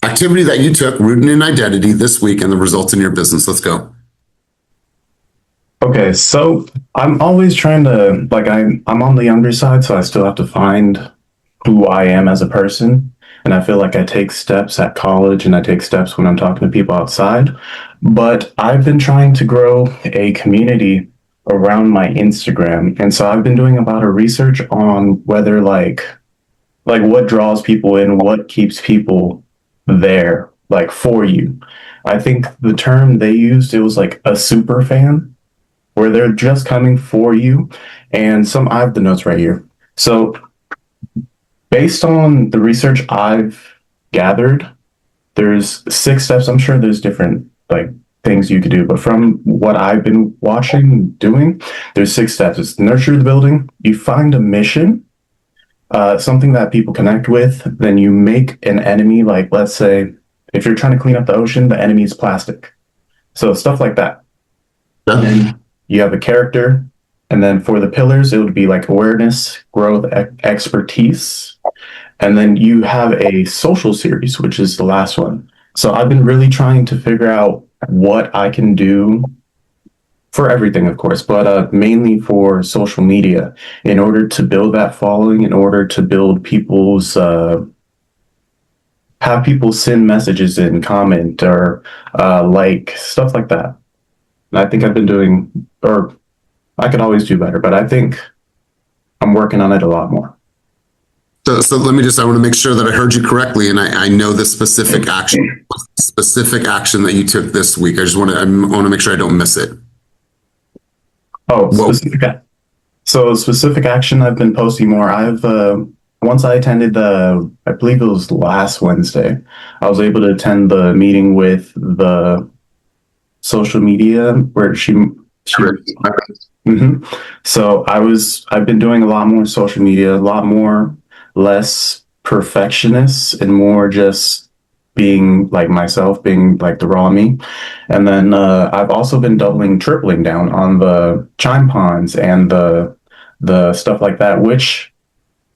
activity that you took rooted in identity this week and the results in your business. Let's go. Okay, so I'm always trying to, like, I'm on the younger side, so I still have to find who I am as a person. And I feel like I take steps at college and I take steps when I'm talking to people outside. But I've been trying to grow a community around my Instagram. And so I've been doing a lot of research on whether like what draws people in, what keeps people there, like for you. I think the term they used, it was like a super fan, where they're just coming for you. And I have the notes right here. So based on the research I've gathered, there's 6 steps. I'm sure there's different like things you could do, but from what I've been watching, doing, there's 6 steps. It's nurture the building. You find a mission, something that people connect with. Then you make an enemy. Like, let's say if you're trying to clean up the ocean, the enemy is plastic. So stuff like that. And then you have a character. And then for the pillars, it would be like awareness, growth, expertise. And then you have a social series, which is the last one. So I've been really trying to figure out what I can do for everything, of course, but mainly for social media in order to build that following, in order to build people's, have people send messages in, comment, or like stuff like that. And I think I've been doing, or I could always do better, but I think I'm working on it a lot more. So let me I want to make sure that I heard you correctly, and I know the specific action that you took this week. I want to make sure I don't miss it. Oh, specific action I've been posting more. Once I attended I believe it was last Wednesday, I was able to attend the meeting with the social media where she Mm-hmm. So I've been doing a lot more social media, a lot more, less perfectionist and more just being like myself, being like the raw me. And then I've also been tripling down on the chime ponds and the stuff like that, which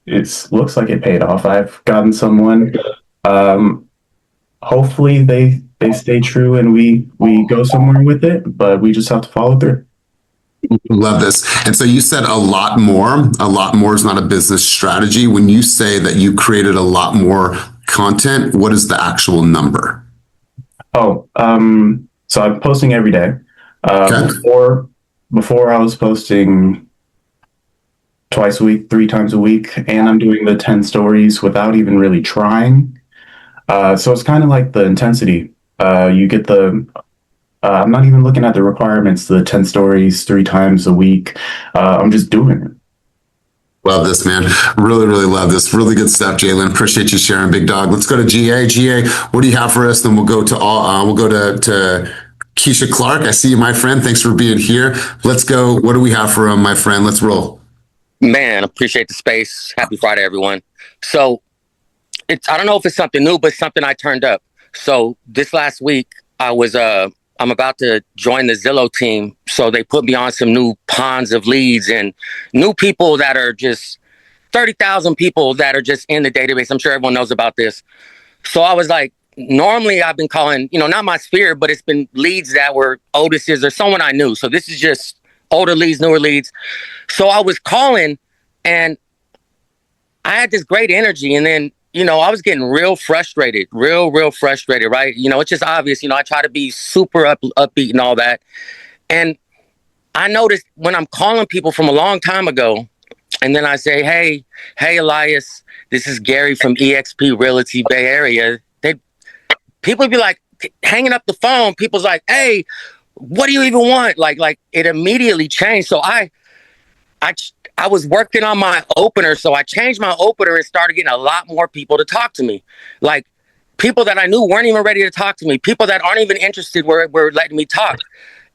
looks like it paid off. I've gotten someone, hopefully they stay true and we go somewhere with it, but we just have to follow through. Love this. And so you said a lot more. A lot more is not a business strategy. When you say that you created a lot more content, what is the actual number? So I'm posting every day. Okay. Before I was posting twice a week, 3 times a week, and I'm doing the 10 stories without even really trying. So it's kind of like the intensity. You get I'm not even looking at the requirements, the 10 stories 3 times a week. I'm just doing it. Love this, man. Really, really love this. Really good stuff, Jalen. Appreciate you sharing, big dog. Let's go to GA. GA, what do you have for us? Then we'll go to Keisha Clark. I see you, my friend. Thanks for being here. Let's go. What do we have for him, my friend? Let's roll. Man, appreciate the space. Happy Friday, everyone. So I don't know if it's something new, but something I turned up. So this last week I'm about to join the Zillow team. So they put me on some new ponds of leads and new people that are just 30,000 people that are just in the database. I'm sure everyone knows about this. So I was like, normally I've been calling, not my sphere, but it's been leads that were Otis's or someone I knew. So this is just older leads, newer leads. So I was calling and I had this great energy. And then, I was getting real frustrated, real frustrated, right? It's just obvious, I try to be super upbeat and all that. And I noticed when I'm calling people from a long time ago, and then I say, hey, Elias, this is Gary from eXp Realty Bay Area. People be like hanging up the phone. People's like, hey, what do you even want? Like it immediately changed. So I was working on my opener, so I changed my opener and started getting a lot more people to talk to me. Like people that I knew weren't even ready to talk to me. People that aren't even interested were letting me talk.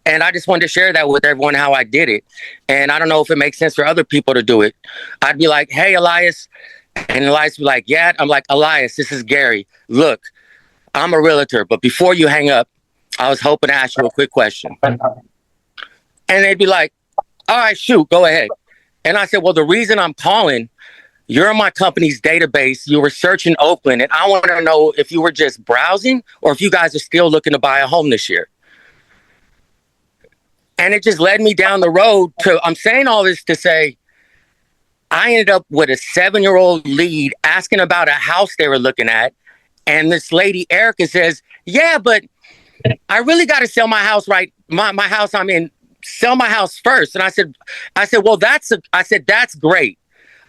And I just wanted to share that with everyone, how I did it. And I don't know if it makes sense for other people to do it. I'd be like, hey, Elias. And Elias would be like, yeah. I'm like, Elias, this is Gary. Look, I'm a realtor. But before you hang up, I was hoping to ask you a quick question. And they'd be like, all right, shoot, go ahead. And I said, well, the reason I'm calling, you're in my company's database. You were searching Oakland. And I want to know if you were just browsing or if you guys are still looking to buy a home this year. And it just led me down the road to, I'm saying all this to say, I ended up with a 7-year-old lead asking about a house they were looking at. And this lady, Erica, says, yeah, but I really got to sell my house, right? My house I'm in, sell my house first. And I said, well, that's great.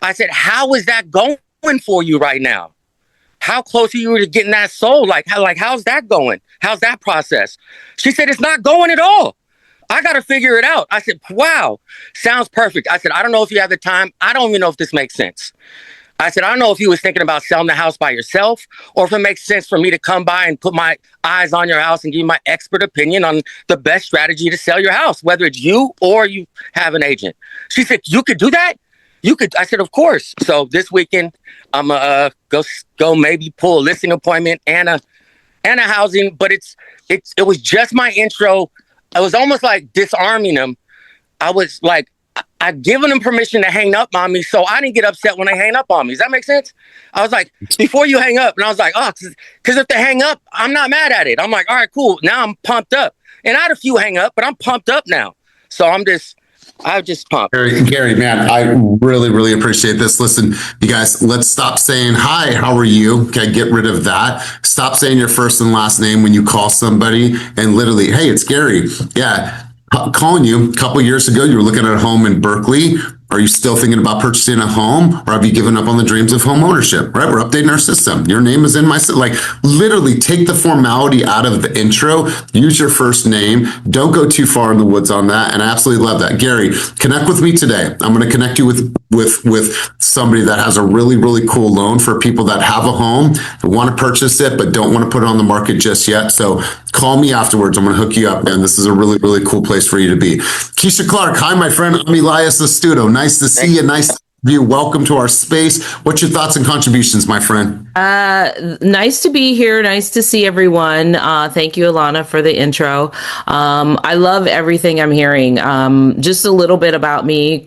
I said, how is that going for you right now? How close are you to getting that sold? How's that going? How's that process? She said, it's not going at all. I got to figure it out. I said, wow, sounds perfect. I said, I don't know if you have the time. I don't even know if this makes sense. I said, I don't know if you was thinking about selling the house by yourself or if it makes sense for me to come by and put my eyes on your house and give you my expert opinion on the best strategy to sell your house, whether it's you or you have an agent. She said, you could do that? You could. I said, of course. So this weekend, I'm going to go maybe pull a listing appointment and a housing, but it was just my intro. I was almost like disarming them. I was like, I'd given them permission to hang up on me, so I didn't get upset when they hang up on me. Does that make sense? I was like, before you hang up, and I was like, oh, because if they hang up, I'm not mad at it. I'm like, all right, cool. Now I'm pumped up. And I had a few hang up, but I'm pumped up now. So I'm just pumped. Gary, man, I really, really appreciate this. Listen, you guys, let's stop saying, hi, how are you? Okay, get rid of that. Stop saying your first and last name when you call somebody and literally, hey, it's Gary. Yeah, calling you a couple years ago, you were looking at a home in Berkeley. Are you still thinking about purchasing a home, or have you given up on the dreams of home ownership? Right? We're updating our system. Your name is in my system. Like, literally take the formality out of the intro. Use your first name. Don't go too far in the woods on that. And I absolutely love that. Gary, connect with me today. I'm going to connect you with somebody that has a really, really cool loan for people that have a home, that want to purchase it, but don't want to put it on the market just yet. So call me afterwards. I'm going to hook you up, man. This is a really, really cool place for you to be. Keisha Clark. Hi, my friend. I'm Elias Astuto. Nice to see you. Nice to have you. Welcome to our space. What's your thoughts and contributions, my friend? Nice to be here. Nice to see everyone. Thank you, Alana, for the intro. I love everything I'm hearing. Just a little bit about me,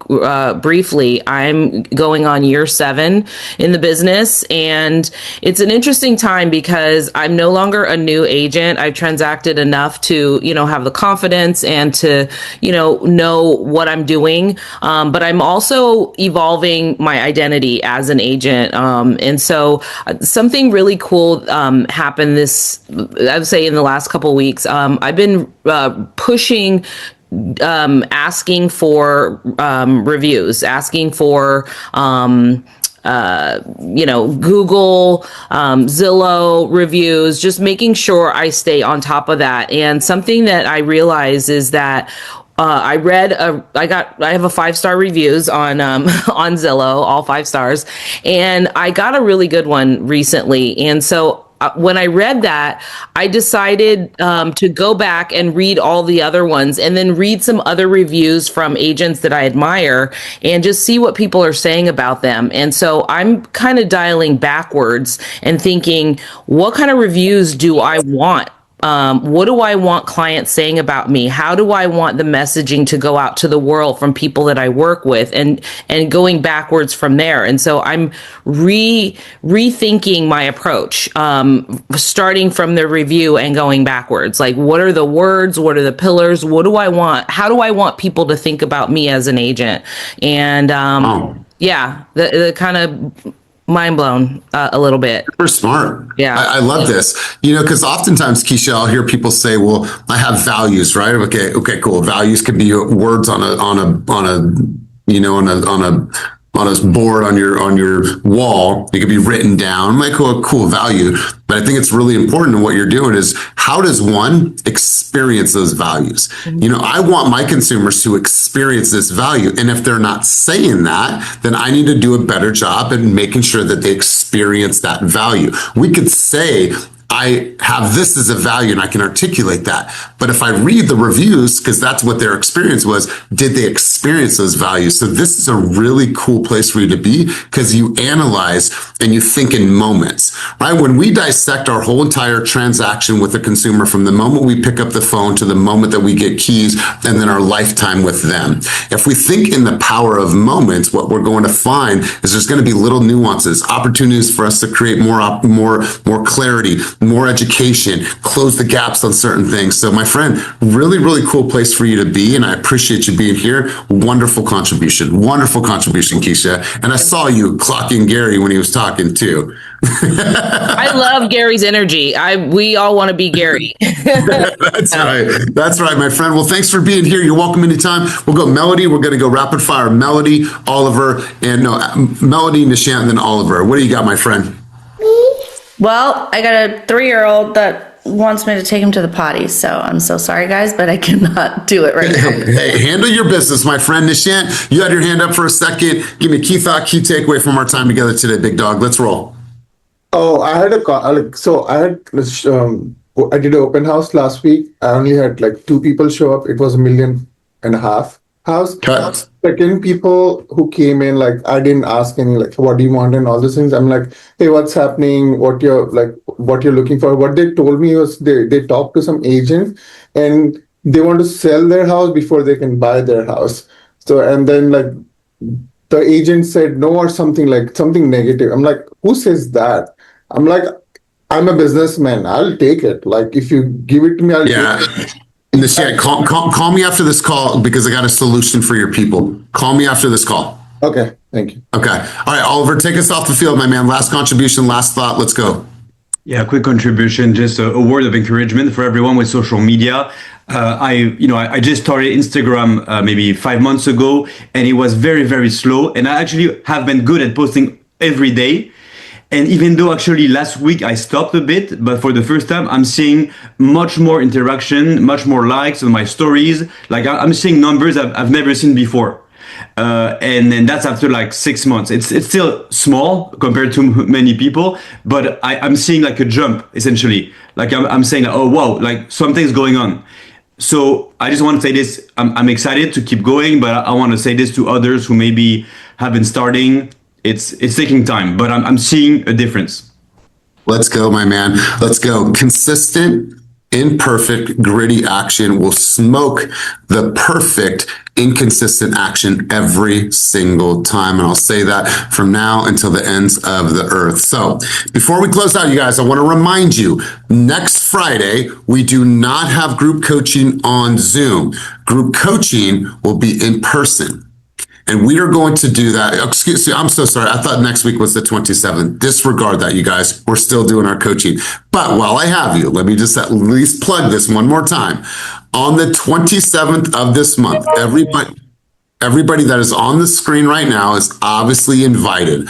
briefly. I'm going on year 7 in the business, and it's an interesting time because I'm no longer a new agent. I've transacted enough to, have the confidence and to, know what I'm doing. But I'm also evolving my identity as an agent. And so something really cool happened I would say in the last couple of weeks. I've been pushing, asking for reviews, asking for Google, Zillow reviews, just making sure I stay on top of that. And something that I realize is that I have a 5-star reviews on Zillow, all 5 stars, and I got a really good one recently. And so when I read that, I decided to go back and read all the other ones and then read some other reviews from agents that I admire and just see what people are saying about them. And so I'm kind of dialing backwards and thinking, what kind of reviews do I want? What do I want clients saying about me? How do I want the messaging to go out to the world from people that I work with, and going backwards from there? And so I'm rethinking my approach, starting from the review and going backwards. Like, what are the words? What are the pillars? What do I want? How do I want people to think about me as an agent? And the kind of mind blown a little bit. Super smart. Yeah. I love this, because oftentimes, Keisha, I'll hear people say, well, I have values, right? Okay, cool. Values can be words on a board on your wall. It could be written down. I'm like, cool value. But I think it's really important in what you're doing is, how does one experience those values? I want my consumers to experience this value. And if they're not saying that, then I need to do a better job in making sure that they experience that value. We could say, I have this as a value and I can articulate that. But if I read the reviews, because that's what their experience was, did they experience those values? So this is a really cool place for you to be because you analyze and you think in moments, right? When we dissect our whole entire transaction with the consumer from the moment we pick up the phone to the moment that we get keys and then our lifetime with them. If we think in the power of moments, what we're going to find is there's going to be little nuances, opportunities for us to create more clarity, more education, close the gaps on certain things. So my friend, really, really cool place for you to be. And I appreciate you being here. Wonderful contribution, Keisha. And I saw you clocking Gary when he was talking too. I love Gary's energy. We all want to be Gary. That's right. That's right, my friend. Well, thanks for being here. You're welcome anytime. We'll go Melody. We're going to go rapid fire. Melody, Oliver, and Melody, Nishant, and then Oliver. What do you got, my friend? Well, I got a 3-year-old that wants me to take him to the potty, so I'm so sorry, guys, but I cannot do it right now. Hey, handle your business, my friend. Nishant, you had your hand up for a second. Give me a key thought, key takeaway from our time together today, big dog. Let's roll. Oh, I had I did an open house last week. I only had like 2 people show up. It was $1.5 million house. Cut. Second, people who came in, like I didn't ask any like, what do you want and all those things. I'm like, hey, what's happening? What you're looking for? What they told me was they talked to some agent and they want to sell their house before they can buy their house. So and then like the agent said no or something negative. I'm like, who says that? I'm like, I'm a businessman. I'll take it. Like, if you give it to me, I'll take it. Nishant, call me after this call because I got a solution for your people. Call me after this call. Okay, thank you. Okay. All right, Oliver, take us off the field, my man. Last contribution, last thought. Let's go. Yeah, quick contribution, just a word of encouragement for everyone with social media. I just started Instagram maybe 5 months ago, and it was very, very slow. And I actually have been good at posting every day. And even though actually last week I stopped a bit, but for the first time, I'm seeing much more interaction, much more likes on my stories. Like I'm seeing numbers I've never seen before. And then that's after like 6 months. It's still small compared to many people, but I'm seeing like a jump essentially. Like I'm saying, oh wow, like something's going on. So I just want to say this. I'm excited to keep going, but I want to say this to others who maybe have been starting. It's taking time, but I'm seeing a difference. Let's go, my man. Let's go. Consistent, imperfect, gritty action will smoke the perfect, inconsistent action every single time. And I'll say that from now until the ends of the earth. So before we close out, you guys, I want to remind you, next Friday, we do not have group coaching on Zoom. Group coaching will be in person. And we are going to do that. Excuse me, I'm so sorry. I thought next week was the 27th. Disregard that, you guys. We're still doing our coaching. But while I have you, let me just at least plug this one more time. On the 27th of this month, everybody that is on the screen right now is obviously invited.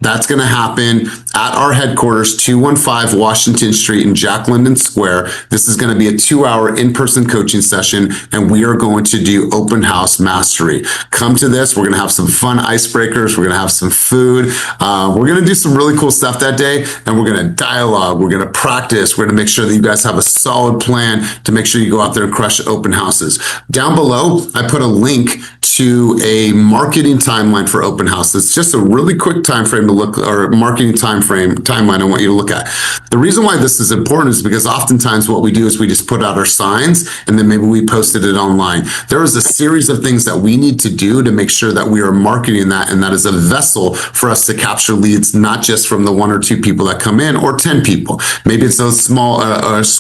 That's going to happen at our headquarters, 215 Washington Street in Jack London Square. This is going to be a 2-hour in-person coaching session, and we are going to do open house mastery. Come to this. We're going to have some fun icebreakers. We're going to have some food. We're going to do some really cool stuff that day, and we're going to dialogue. We're going to practice. We're going to make sure that you guys have a solid plan to make sure you go out there and crush open houses. Down below, I put a link to a marketing timeline for open house. It's just a really quick time frame to look, or marketing timeline I want you to look at. The reason why this is important is because oftentimes what we do is we just put out our signs and then maybe we posted it online. There is a series of things that we need to do to make sure that we are marketing that, and that is a vessel for us to capture leads, not just from the 1 or 2 people that come in or 10 people. Maybe it's a small,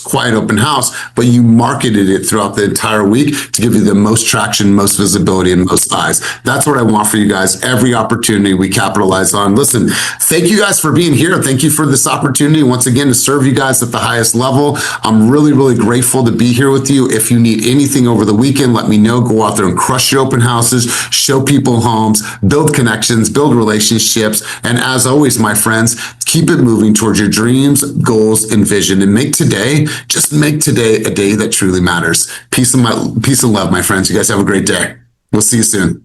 quiet open house, but you marketed it throughout the entire week to give you the most traction, most visibility, and most eyes. That's what I want for you guys. Every opportunity we capitalize on. Listen, thank you guys for being here. Thank you for this opportunity once again to serve you guys at the highest level. I'm really, really grateful to be here with you. If you need anything over the weekend, let me know. Go out there and crush your open houses, show people homes, build connections, build relationships. And as always, my friends, keep it moving towards your dreams, goals, and vision, and make today a day that truly matters. Peace and love, my friends. You guys have a great day. We'll see you soon.